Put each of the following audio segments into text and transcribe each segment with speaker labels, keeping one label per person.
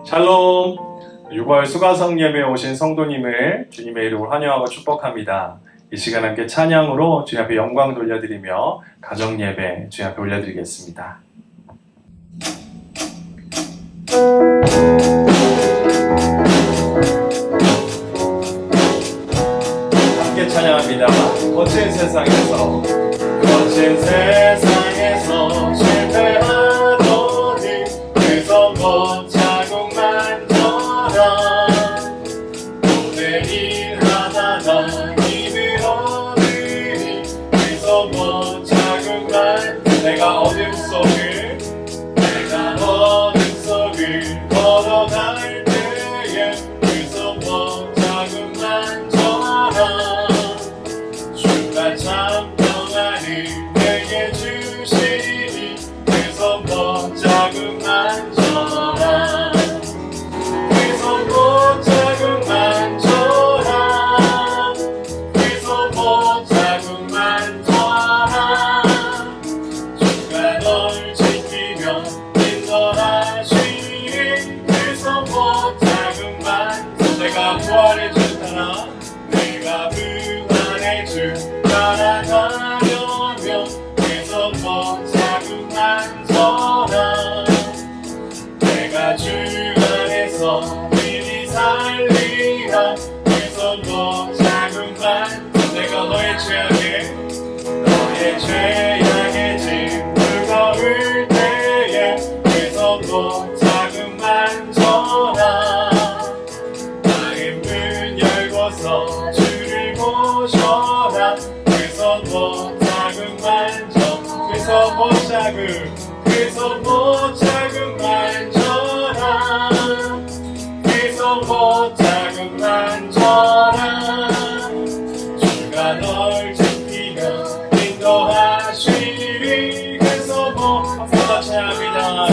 Speaker 1: 샬롬! 6월 수가성 예배에 오신 성도님을 주님의 이름으로 환영하고 축복합니다. 이 시간 함께 찬양으로 주님 앞에 영광 돌려드리며 가정 예배 주님 앞에 올려드리겠습니다. 함께 찬양합니다. 거친 세상에서 실패하더니 그래서 자국만 져라. 오늘 일하다가 힘을 얻으니 그래서 자국만 내가 어둠 속을 걸어갈 때에 그래서 자국만 져라. 주가 참 평안을 내게 주시니 그래서 자국만 져라. 그래서 자국만 져라. 그래서 자국만 져라. 주가 널 지키며 인도하시니 그래서 자국만 내가 부활의 주 따라 내가 부활의 주 따라가려면 그래서 자국만 져라. 내가 주 안에서 미리 살리라. 그래서 자국만 내가 너의 죄악의 짐 무거울 때에 그래서 자국만 져라. 나의 문 열고서 주를 모셔라. 그래서 자국만 져. 그래서 자국만 져라. 그래서 자국만 져라. 주가 널 지키며 인도하시니 그래서 같이 합니다.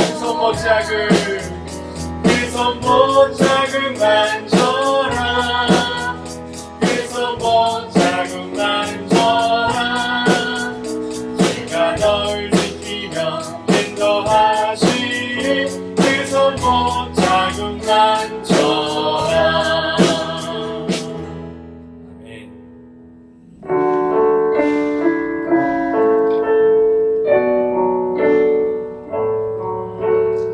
Speaker 1: 그래서 자국만 져라. 그래서 자국만 져라. 주가 널 지키며 인도하시니 그래서 자국만 져라. 아멘.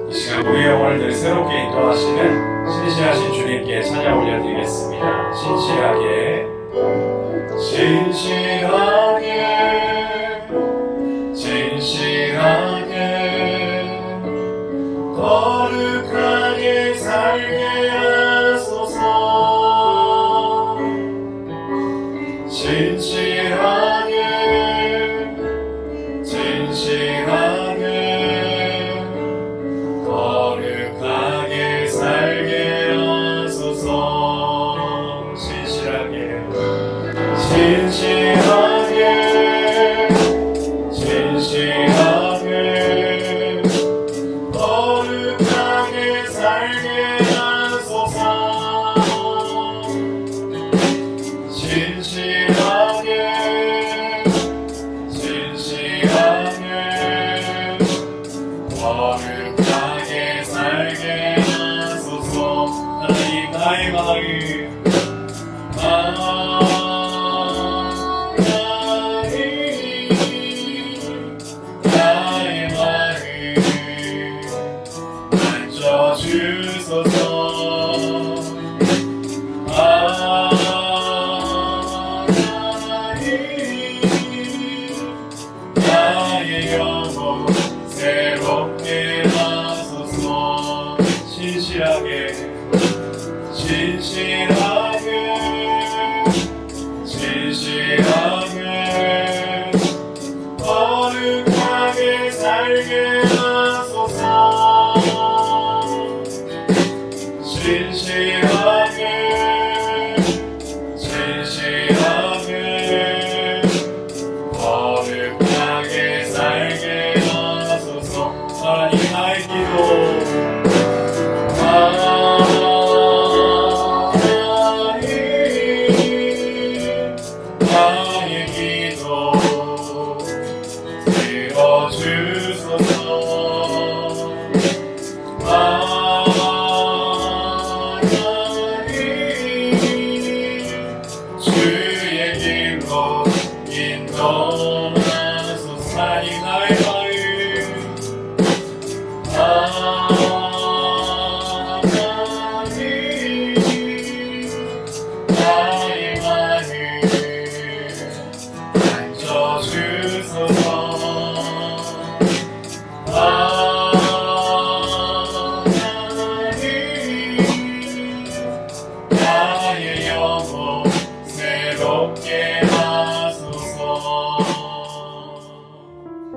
Speaker 1: 이 시간 우리의 영혼을 늘 새롭게 인도하시는 신실하신 주님께 찬양 올려드리겠습니다. 신실하게 거룩하게 살게 하소서. 진실하게 거룩하게 살게 하소서. 진실하게 거룩하게 살게 하소서. 진실하게 거룩하게 살게 하소서. 하나님 나의 마음 주소서. 나의 영혼 새롭게 하소서. 진실하게 거룩하게 살게 하소서. 진실하게 거룩하게 살게 하소서. 하나님 나의 기도 나의 기도 들어주소서.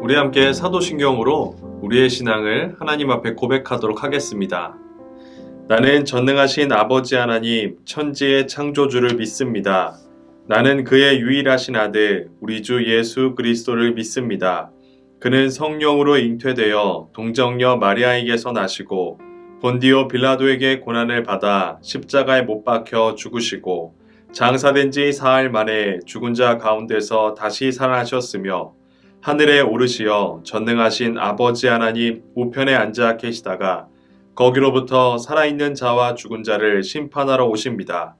Speaker 1: 우리 함께 사도신경으로 우리의 신앙을 하나님 앞에 고백하도록 하겠습니다. 나는 전능하신 아버지 하나님, 천지의 창조주를 믿습니다. 나는 그의 유일하신 아들, 우리 주 예수 그리스도를 믿습니다. 그는 성령으로 잉태되어 동정녀 마리아에게서 나시고 본디오 빌라도에게 고난을 받아 십자가에 못 박혀 죽으시고 장사된 지 사흘 만에 죽은 자 가운데서 다시 살아나셨으며 하늘에 오르시어 전능하신 아버지 하나님 우편에 앉아 계시다가 거기로부터 살아있는 자와 죽은 자를 심판하러 오십니다.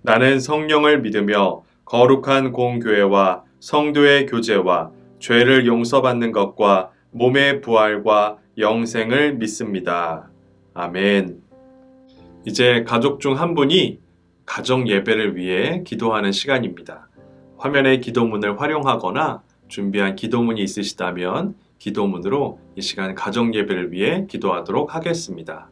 Speaker 1: 나는 성령을 믿으며 거룩한 공교회와 성도의 교제와 죄를 용서받는 것과 몸의 부활과 영생을 믿습니다. 아멘. 이제 가족 중 한 분이 가정 예배를 위해 기도하는 시간입니다. 화면에 기도문을 활용하거나 준비한 기도문이 있으시다면 기도문으로 이 시간 가정 예배를 위해 기도하도록 하겠습니다.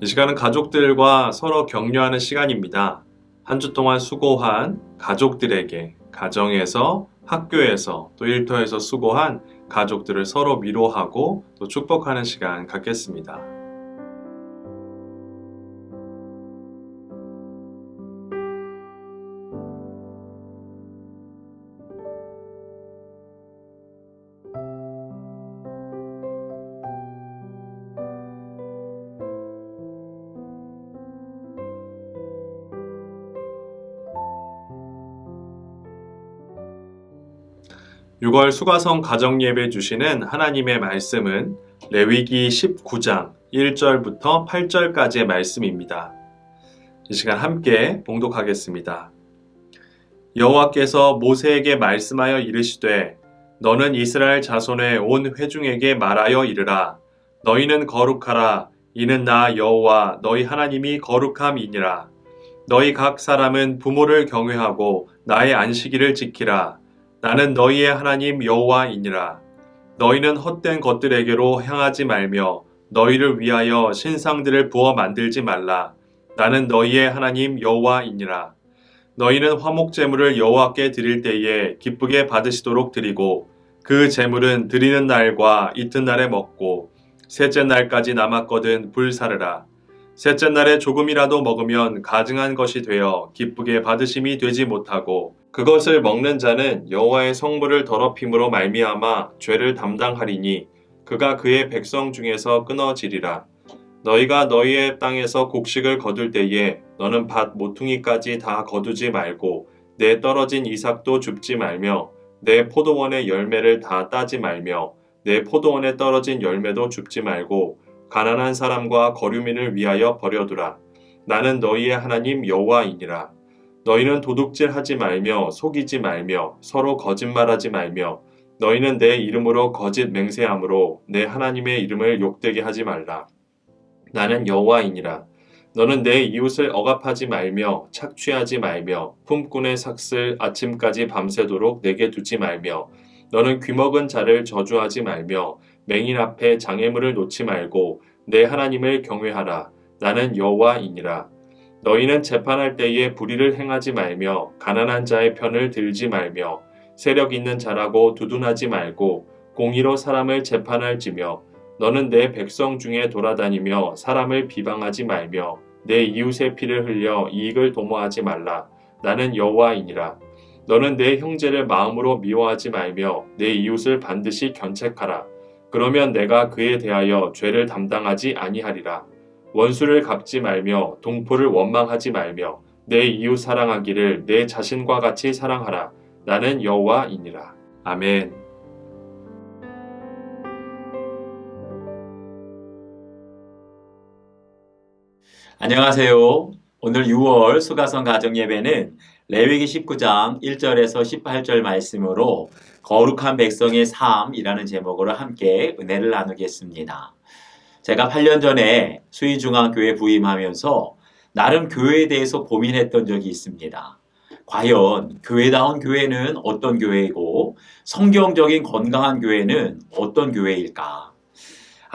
Speaker 1: 이 시간은 가족들과 서로 격려하는 시간입니다. 한 주 동안 수고한 가족들에게 가정에서, 학교에서, 또 일터에서 수고한 가족들을 서로 위로하고 또 축복하는 시간 갖겠습니다. (6월) 수가성 가정예배 주시는 하나님의 말씀은 레위기 19장 1절부터 8절까지의 말씀입니다. 이 시간 함께 봉독하겠습니다. 여호와께서 모세에게 말씀하여 이르시되 너는 이스라엘 자손의 온 회중에게 말하여 이르라. 너희는 거룩하라. 이는 나 여호와 너희 하나님이 거룩함이니라. 너희 각 사람은 부모를 경외하고 나의 안식일을 지키라. 나는 너희의 하나님 여호와이니라. 너희는 헛된 것들에게로 향하지 말며 너희를 위하여 신상들을 부어 만들지 말라. 나는 너희의 하나님 여호와이니라. 너희는 화목제물을 여호와께 드릴 때에 기쁘게 받으시도록 드리고 그 제물은 드리는 날과 이튿날에 먹고 셋째 날까지 남았거든 불사르라. 셋째 날에 조금이라도 먹으면 가증한 것이 되어 기쁘게 받으심이 되지 못하고 그것을 먹는 자는 여호와의 성물을 더럽힘으로 말미암아 죄를 담당하리니 그가 그의 백성 중에서 끊어지리라. 너희가 너희의 땅에서 곡식을 거둘 때에 너는 밭 모퉁이까지 다 거두지 말고 내 떨어진 이삭도 줍지 말며 내 포도원의 열매를 다 따지 말며 내 포도원에 떨어진 열매도 줍지 말고 가난한 사람과 거류민을 위하여 버려두라. 나는 너희의 하나님 여호와이니라. 너희는 도둑질하지 말며 속이지 말며 서로 거짓말하지 말며 너희는 내 이름으로 거짓 맹세함으로 내 하나님의 이름을 욕되게 하지 말라. 나는 여호와이니라. 너는 내 이웃을 억압하지 말며 착취하지 말며 품꾼의 삭슬 아침까지 밤새도록 내게 두지 말며 너는 귀먹은 자를 저주하지 말며 맹인 앞에 장애물을 놓지 말고 내 하나님을 경외하라. 나는 여호와이니라. 너희는 재판할 때에 불의를 행하지 말며 가난한 자의 편을 들지 말며 세력 있는 자라고 두둔하지 말고 공의로 사람을 재판할지며 너는 내 백성 중에 돌아다니며 사람을 비방하지 말며 내 이웃의 피를 흘려 이익을 도모하지 말라. 나는 여호와이니라. 너는 내 형제를 마음으로 미워하지 말며 내 이웃을 반드시 견책하라. 그러면 내가 그에 대하여 죄를 담당하지 아니하리라. 원수를 갚지 말며 동포를 원망하지 말며 내 이웃 사랑하기를 내 자신과 같이 사랑하라. 나는 여호와이니라. 아멘.
Speaker 2: 안녕하세요. 오늘 6월 수가성 가정예배는 레위기 19장 1절에서 18절 말씀으로 거룩한 백성의 삶이라는 제목으로 함께 은혜를 나누겠습니다. 제가 8년 전에 수의중앙교회 부임하면서 나름 교회에 대해서 고민했던 적이 있습니다. 과연 교회다운 교회는 어떤 교회이고 성경적인 건강한 교회는 어떤 교회일까?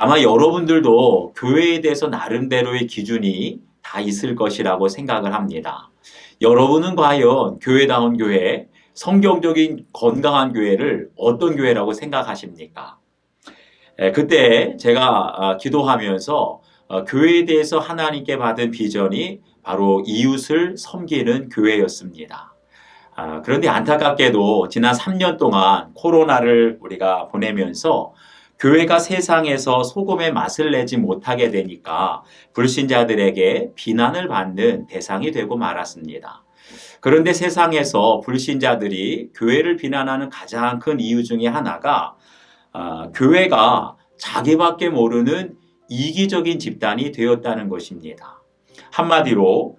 Speaker 2: 아마 여러분들도 교회에 대해서 나름대로의 기준이 다 있을 것이라고 생각을 합니다. 여러분은 과연 교회다운 교회, 성경적인 건강한 교회를 어떤 교회라고 생각하십니까? 그때 제가 기도하면서 교회에 대해서 하나님께 받은 비전이 바로 이웃을 섬기는 교회였습니다. 그런데 안타깝게도 지난 3년 동안 코로나를 우리가 보내면서 교회가 세상에서 소금의 맛을 내지 못하게 되니까 불신자들에게 비난을 받는 대상이 되고 말았습니다. 그런데 세상에서 불신자들이 교회를 비난하는 가장 큰 이유 중에 하나가 교회가 자기밖에 모르는 이기적인 집단이 되었다는 것입니다. 한마디로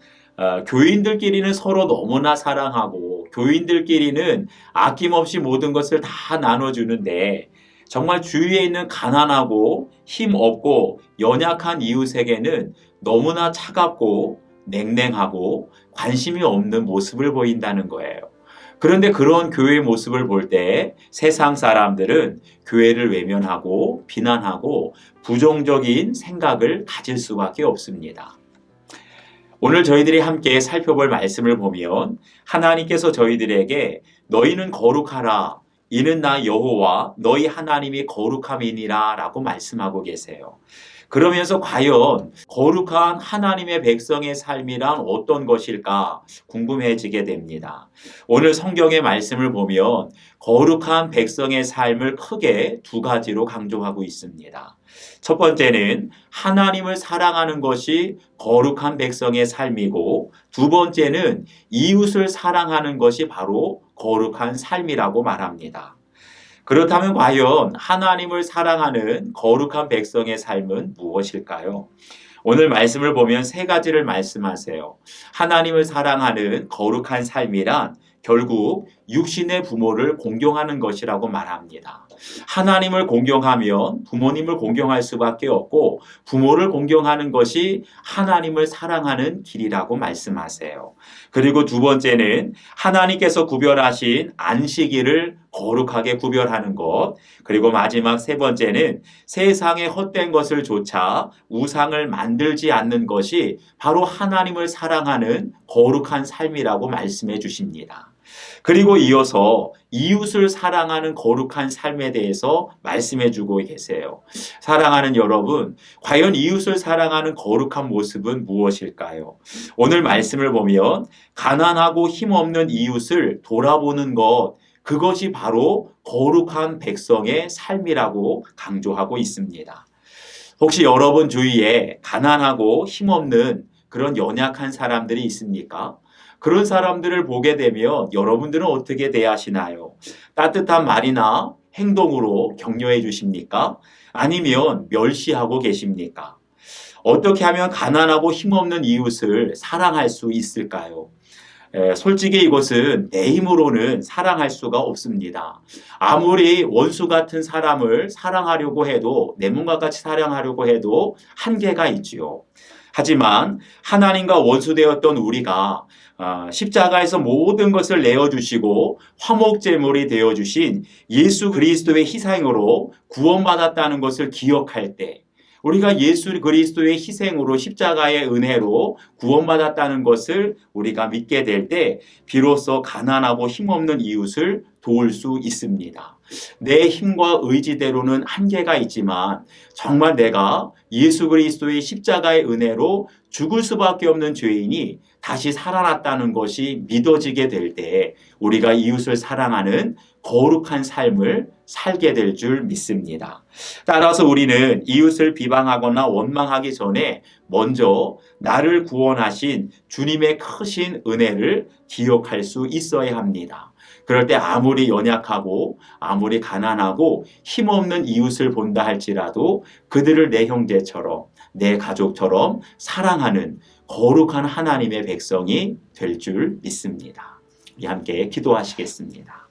Speaker 2: 교인들끼리는 서로 너무나 사랑하고 교인들끼리는 아낌없이 모든 것을 다 나눠주는데 정말 주위에 있는 가난하고 힘없고 연약한 이웃에게는 너무나 차갑고 냉랭하고 관심이 없는 모습을 보인다는 거예요. 그런데 그런 교회의 모습을 볼 때 세상 사람들은 교회를 외면하고 비난하고 부정적인 생각을 가질 수밖에 없습니다. 오늘 저희들이 함께 살펴볼 말씀을 보면 하나님께서 저희들에게 너희는 거룩하라 이는 나 여호와 너희 하나님이 거룩함이니라 라고 말씀하고 계세요. 그러면서 과연 거룩한 하나님의 백성의 삶이란 어떤 것일까 궁금해지게 됩니다. 오늘 성경의 말씀을 보면 거룩한 백성의 삶을 크게 두 가지로 강조하고 있습니다. 첫 번째는 하나님을 사랑하는 것이 거룩한 백성의 삶이고 두 번째는 이웃을 사랑하는 것이 바로 거룩한 삶이라고 말합니다. 그렇다면 과연 하나님을 사랑하는 거룩한 백성의 삶은 무엇일까요? 오늘 말씀을 보면 세 가지를 말씀하세요. 하나님을 사랑하는 거룩한 삶이란 결국 육신의 부모를 공경하는 것이라고 말합니다. 하나님을 공경하면 부모님을 공경할 수밖에 없고 부모를 공경하는 것이 하나님을 사랑하는 길이라고 말씀하세요. 그리고 두 번째는 하나님께서 구별하신 안식일을 거룩하게 구별하는 것. 그리고 마지막 세 번째는 세상의 헛된 것을 조차 우상을 만들지 않는 것이 바로 하나님을 사랑하는 거룩한 삶이라고 말씀해 주십니다. 그리고 이어서 이웃을 사랑하는 거룩한 삶에 대해서 말씀해 주고 계세요. 사랑하는 여러분, 과연 이웃을 사랑하는 거룩한 모습은 무엇일까요? 오늘 말씀을 보면 가난하고 힘없는 이웃을 돌아보는 것, 그것이 바로 거룩한 백성의 삶이라고 강조하고 있습니다. 혹시 여러분 주위에 가난하고 힘없는 그런 연약한 사람들이 있습니까? 그런 사람들을 보게 되면 여러분들은 어떻게 대하시나요? 따뜻한 말이나 행동으로 격려해 주십니까? 아니면 멸시하고 계십니까? 어떻게 하면 가난하고 힘없는 이웃을 사랑할 수 있을까요? 솔직히 이것은 내 힘으로는 사랑할 수가 없습니다. 아무리 원수 같은 사람을 사랑하려고 해도 내 몸과 같이 사랑하려고 해도 한계가 있지요. 하지만 하나님과 원수되었던 우리가 십자가에서 모든 것을 내어주시고 화목제물이 되어주신 예수 그리스도의 희생으로 구원받았다는 것을 기억할 때 우리가 예수 그리스도의 희생으로 십자가의 은혜로 구원받았다는 것을 우리가 믿게 될 때 비로소 가난하고 힘없는 이웃을 도울 수 있습니다. 내 힘과 의지대로는 한계가 있지만 정말 내가 예수 그리스도의 십자가의 은혜로 죽을 수밖에 없는 죄인이 다시 살아났다는 것이 믿어지게 될 때 우리가 이웃을 사랑하는 거룩한 삶을 살게 될 줄 믿습니다. 따라서 우리는 이웃을 비방하거나 원망하기 전에 먼저 나를 구원하신 주님의 크신 은혜를 기억할 수 있어야 합니다. 그럴 때 아무리 연약하고 아무리 가난하고 힘없는 이웃을 본다 할지라도 그들을 내 형제처럼 내 가족처럼 사랑하는 거룩한 하나님의 백성이 될 줄 믿습니다. 우리 함께 기도하시겠습니다.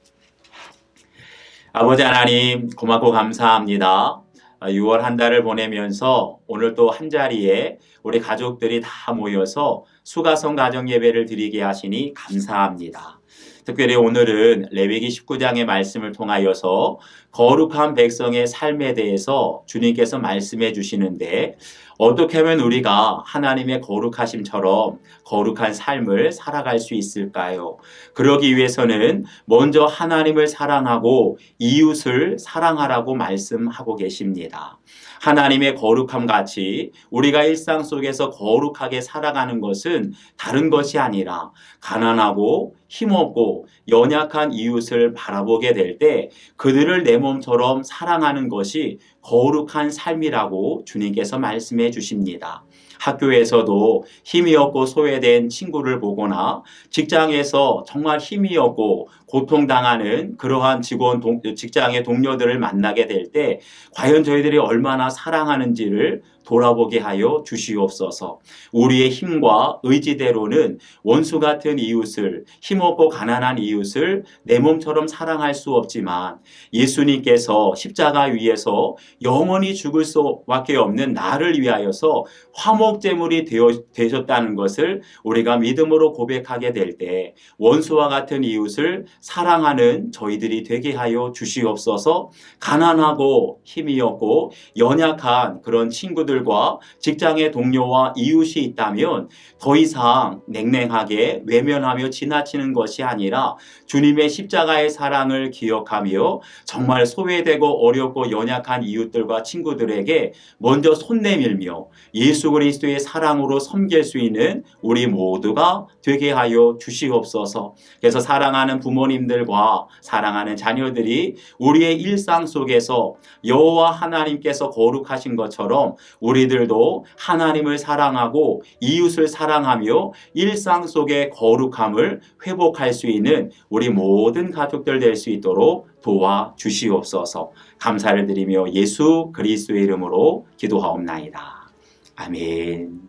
Speaker 2: 아버지 하나님, 고맙고 감사합니다. 6월 한 달을 보내면서 오늘 또 한자리에 우리 가족들이 다 모여서 수가성 가정 예배를 드리게 하시니 감사합니다. 특별히 오늘은 레위기 19장의 말씀을 통하여서 거룩한 백성의 삶에 대해서 주님께서 말씀해 주시는데, 어떻게 하면 우리가 하나님의 거룩하심처럼 거룩한 삶을 살아갈 수 있을까요? 그러기 위해서는 먼저 하나님을 사랑하고 이웃을 사랑하라고 말씀하고 계십니다. 하나님의 거룩함 같이 우리가 일상 속에서 거룩하게 살아가는 것은 다른 것이 아니라 가난하고 힘없고 연약한 이웃을 바라보게 될 때 그들을 내 몸처럼 사랑하는 것이 거룩한 삶이라고 주님께서 말씀해 주십니다. 학교에서도 힘이 없고 소외된 친구를 보거나 직장에서 정말 힘이 없고 고통당하는 그러한 직장의 동료들을 만나게 될 때 과연 저희들이 얼마나 사랑하는지를 돌아보게 하여 주시옵소서. 우리의 힘과 의지대로는 원수 같은 이웃을, 힘없고 가난한 이웃을 내 몸처럼 사랑할 수 없지만 예수님께서 십자가 위에서 영원히 죽을 수밖에 없는 나를 위하여서 화목제물이 되셨다는 것을 우리가 믿음으로 고백하게 될 때 원수와 같은 이웃을 사랑하는 저희들이 되게 하여 주시옵소서. 가난하고 힘이 없고 연약한 그런 친구들과 직장의 동료와 이웃이 있다면 더 이상 냉랭하게 외면하며 지나치는 것이 아니라 주님의 십자가의 사랑을 기억하며 정말 소외되고 어렵고 연약한 이웃들과 친구들에게 먼저 손 내밀며 예수 그리스도의 사랑으로 섬길 수 있는 우리 모두가 되게 하여 주시옵소서. 그래서 사랑하는 부모님들과 사랑하는 자녀들이 우리의 일상 속에서 여호와 하나님께서 거룩하신 것처럼 우리들도 하나님을 사랑하고 이웃을 사랑하며 일상 속의 거룩함을 회복할 수 있는 우리 모든 가족들 될 수 있도록 도와주시옵소서. 감사를 드리며 예수 그리스도의 이름으로 기도하옵나이다. 아멘.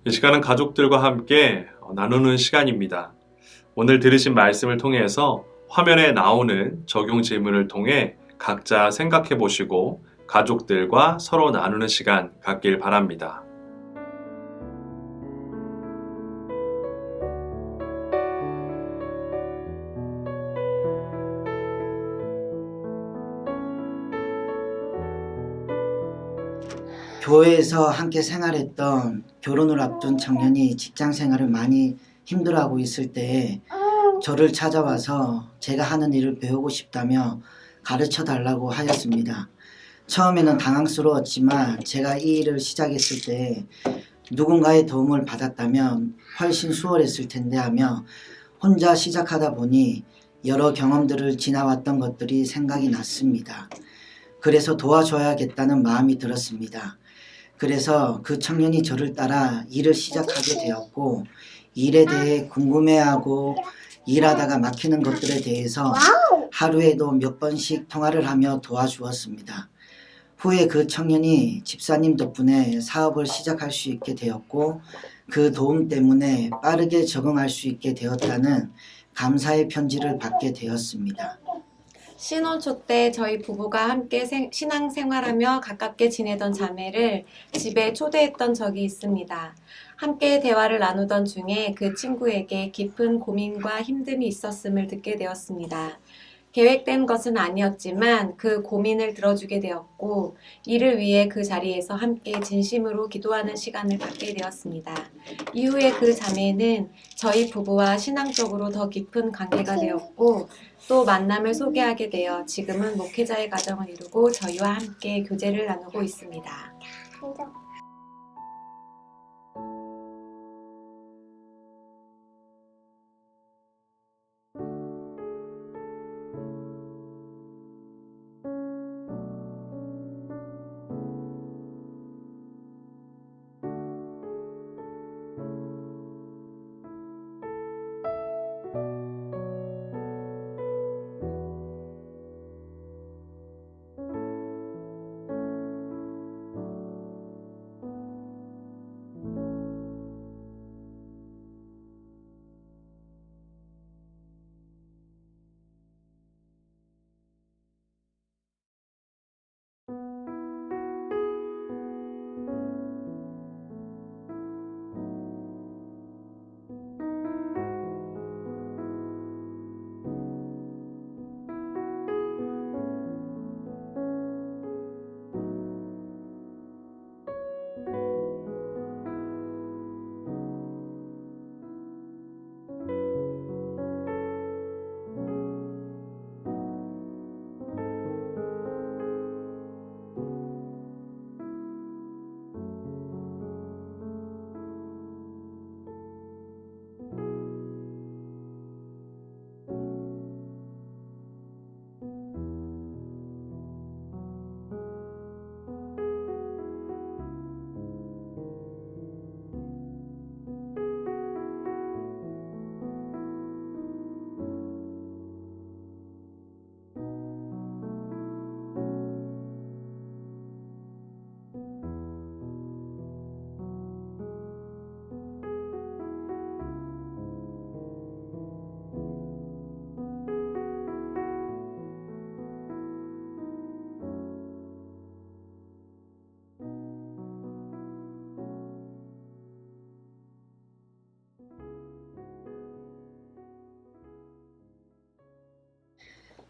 Speaker 1: 이 시간은 가족들과 함께 나누는 시간입니다. 오늘 들으신 말씀을 통해서 화면에 나오는 적용 질문을 통해 각자 생각해 보시고 가족들과 서로 나누는 시간 갖길 바랍니다.
Speaker 3: 교회에서 함께 생활했던 결혼을 앞둔 청년이 직장 생활을 많이 힘들어하고 있을 때에 저를 찾아와서 제가 하는 일을 배우고 싶다며 가르쳐 달라고 하였습니다. 처음에는 당황스러웠지만 제가 이 일을 시작했을 때 누군가의 도움을 받았다면 훨씬 수월했을 텐데 하며 혼자 시작하다 보니 여러 경험들을 지나왔던 것들이 생각이 났습니다. 그래서 도와줘야겠다는 마음이 들었습니다. 그래서 그 청년이 저를 따라 일을 시작하게 되었고, 일에 대해 궁금해하고 일하다가 막히는 것들에 대해서 하루에도 몇 번씩 통화를 하며 도와주었습니다. 후에 그 청년이 집사님 덕분에 사업을 시작할 수 있게 되었고, 그 도움 때문에 빠르게 적응할 수 있게 되었다는 감사의 편지를 받게 되었습니다.
Speaker 4: 신혼초 때 저희 부부가 함께 신앙생활하며 가깝게 지내던 자매를 집에 초대했던 적이 있습니다. 함께 대화를 나누던 중에 그 친구에게 깊은 고민과 힘듦이 있었음을 듣게 되었습니다. 계획된 것은 아니었지만 그 고민을 들어주게 되었고, 이를 위해 그 자리에서 함께 진심으로 기도하는 시간을 갖게 되었습니다. 이후에 그 자매는 저희 부부와 신앙적으로 더 깊은 관계가 되었고, 또 만남을 소개하게 되어 지금은 목회자의 가정을 이루고 저희와 함께 교제를 나누고 있습니다.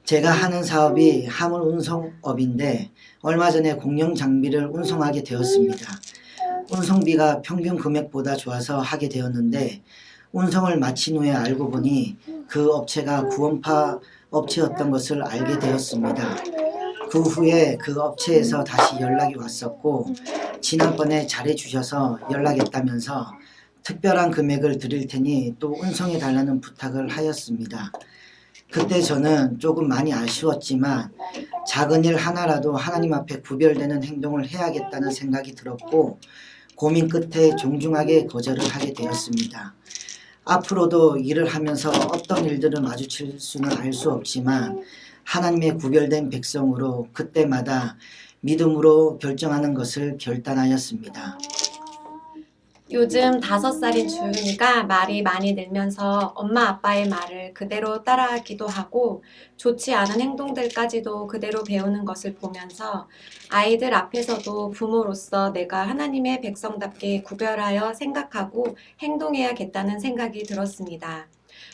Speaker 3: 제가 하는 사업이 화물 운송업인데 얼마 전에 공영 장비를 운송하게 되었습니다. 운송비가 평균 금액보다 좋아서 하게 되었는데 운송을 마친 후에 알고 보니 그 업체가 구원파 업체였던 것을 알게 되었습니다. 그 후에 그 업체에서 다시 연락이 왔었고 지난번에 잘해주셔서 연락했다면서 특별한 금액을 드릴 테니 또 운송해 달라는 부탁을 하였습니다. 그때 저는 조금 많이 아쉬웠지만 작은 일 하나라도 하나님 앞에 구별되는 행동을 해야겠다는 생각이 들었고 고민 끝에 정중하게 거절을 하게 되었습니다. 앞으로도 일을 하면서 어떤 일들을 마주칠 수는 알 수 없지만 하나님의 구별된 백성으로 그때마다 믿음으로 결정하는 것을 결단하였습니다.
Speaker 4: 요즘 5살인 주은이가 말이 많이 늘면서 엄마 아빠의 말을 그대로 따라하기도 하고 좋지 않은 행동들까지도 그대로 배우는 것을 보면서 아이들 앞에서도 부모로서 내가 하나님의 백성답게 구별하여 생각하고 행동해야겠다는 생각이 들었습니다.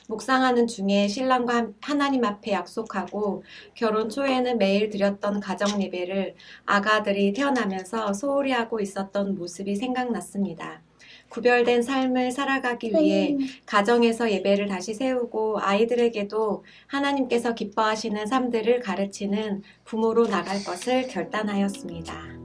Speaker 4: 묵상하는 중에 신랑과 하나님 앞에 약속하고 결혼 초에는 매일 드렸던 가정 예배를 아가들이 태어나면서 소홀히 하고 있었던 모습이 생각났습니다. 구별된 삶을 살아가기 위해 가정에서 예배를 다시 세우고 아이들에게도 하나님께서 기뻐하시는 삶들을 가르치는 부모로 나갈 것을 결단하였습니다.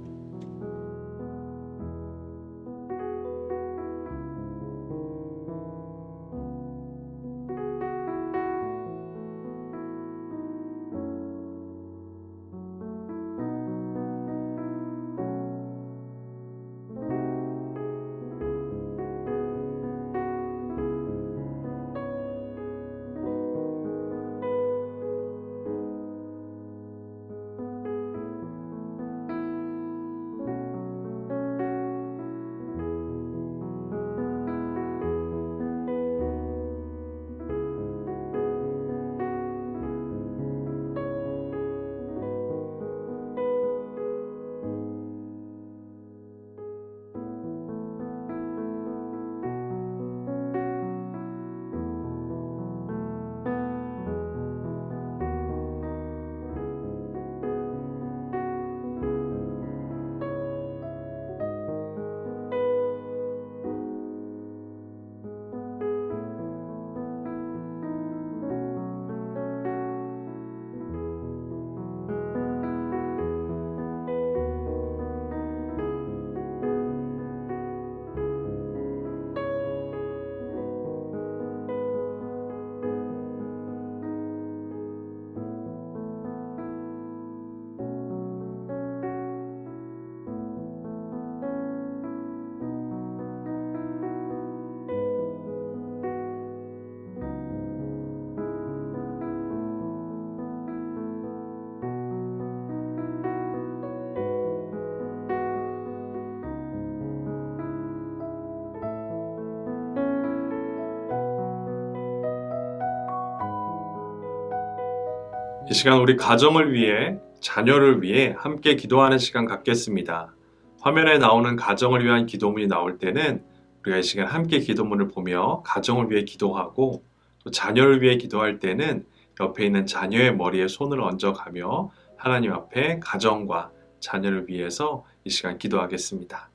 Speaker 1: 이 시간 우리 가정을 위해, 자녀를 위해 함께 기도하는 시간 갖겠습니다. 화면에 나오는 가정을 위한 기도문이 나올 때는 우리가 이 시간 함께 기도문을 보며 가정을 위해 기도하고 또 자녀를 위해 기도할 때는 옆에 있는 자녀의 머리에 손을 얹어가며 하나님 앞에 가정과 자녀를 위해서 이 시간 기도하겠습니다.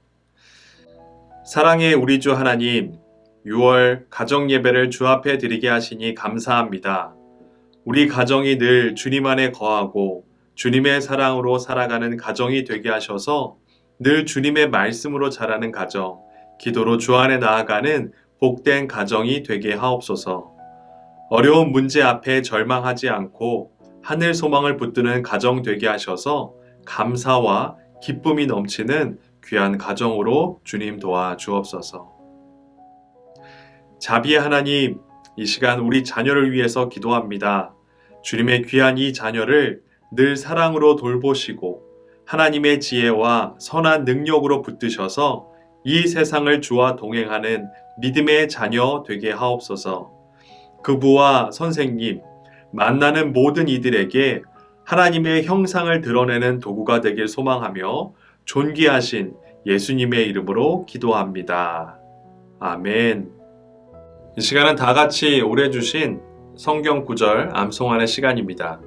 Speaker 1: 사랑의 우리 주 하나님, 6월 가정 예배를 주 앞에 드리게 하시니 감사합니다. 우리 가정이 늘 주님 안에 거하고 주님의 사랑으로 살아가는 가정이 되게 하셔서 늘 주님의 말씀으로 자라는 가정, 기도로 주 안에 나아가는 복된 가정이 되게 하옵소서. 어려운 문제 앞에 절망하지 않고 하늘 소망을 붙드는 가정 되게 하셔서 감사와 기쁨이 넘치는 귀한 가정으로 주님 도와 주옵소서. 자비의 하나님, 이 시간 우리 자녀를 위해서 기도합니다. 주님의 귀한 이 자녀를 늘 사랑으로 돌보시고 하나님의 지혜와 선한 능력으로 붙드셔서 이 세상을 주와 동행하는 믿음의 자녀 되게 하옵소서. 그부와 선생님, 만나는 모든 이들에게 하나님의 형상을 드러내는 도구가 되길 소망하며 존귀하신 예수님의 이름으로 기도합니다. 아멘. 이 시간은 다 같이 오래 주신 성경 구절 암송하는 시간입니다.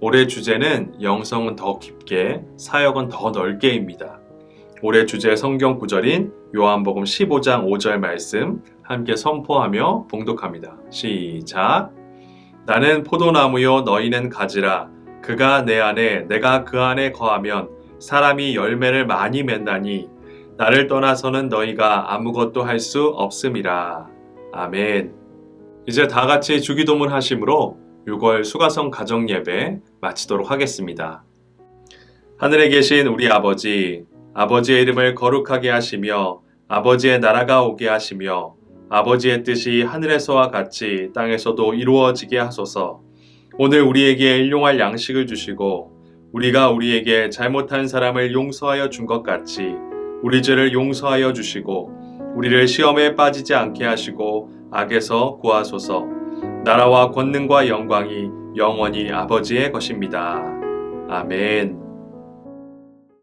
Speaker 1: 올해 주제는 영성은 더 깊게, 사역은 더 넓게입니다. 올해 주제 성경 구절인 요한복음 15장 5절 말씀 함께 선포하며 봉독합니다. 시작. 나는 포도나무요 너희는 가지라. 그가 내 안에 내가 그 안에 거하면 사람이 열매를 많이 맺나니 나를 떠나서는 너희가 아무것도 할 수 없음이라. 아멘. 이제 다 같이 주기도문 하심으로 6월 수가성 가정예배 마치도록 하겠습니다. 하늘에 계신 우리 아버지, 아버지의 이름을 거룩하게 하시며 아버지의 나라가 오게 하시며 아버지의 뜻이 하늘에서와 같이 땅에서도 이루어지게 하소서. 오늘 우리에게 일용할 양식을 주시고 우리가 우리에게 잘못한 사람을 용서하여 준 것 같이 우리 죄를 용서하여 주시고 우리를 시험에 빠지지 않게 하시고 악에서 구하소서. 나라와 권능과 영광이 영원히 아버지의 것입니다. 아멘.